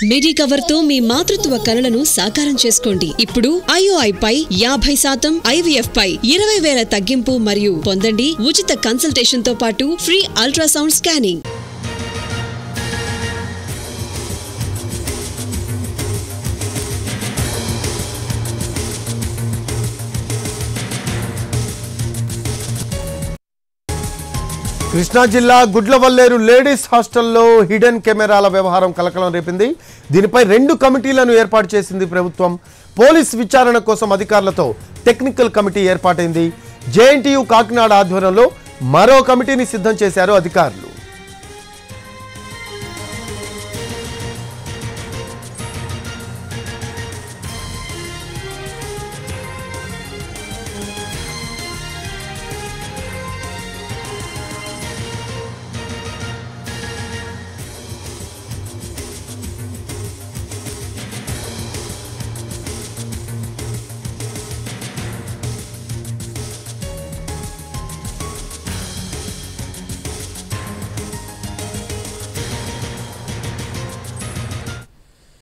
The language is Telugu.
మిడి కవర్ తో మీ మాతృత్వ కలలను సాకారం చేసుకోండి. ఇప్పుడు IOI పై 50%, IVF పై 20,000 తగ్గింపు మరియు పొందండి ఉచిత కన్సల్టేషన్ తో పాటు ఫ్రీ అల్ట్రాసౌండ్ స్కానింగ్. కృష్ణా జిల్లా గుడ్లవల్లేరు లేడీస్ హాస్టల్లో హిడెన్ కెమెరాల వ్యవహారం కలకలం రేపింది. దీనిపై 2 కమిటీలను ఏర్పాటు చేసింది ప్రభుత్వం. పోలీస్ విచారణ కోసం అధికారులతో టెక్నికల్ కమిటీ ఏర్పాటైంది. JNTU కాకినాడ ఆధ్వర్యంలో మరో కమిటీని సిద్ధం చేశారు అధికారులు.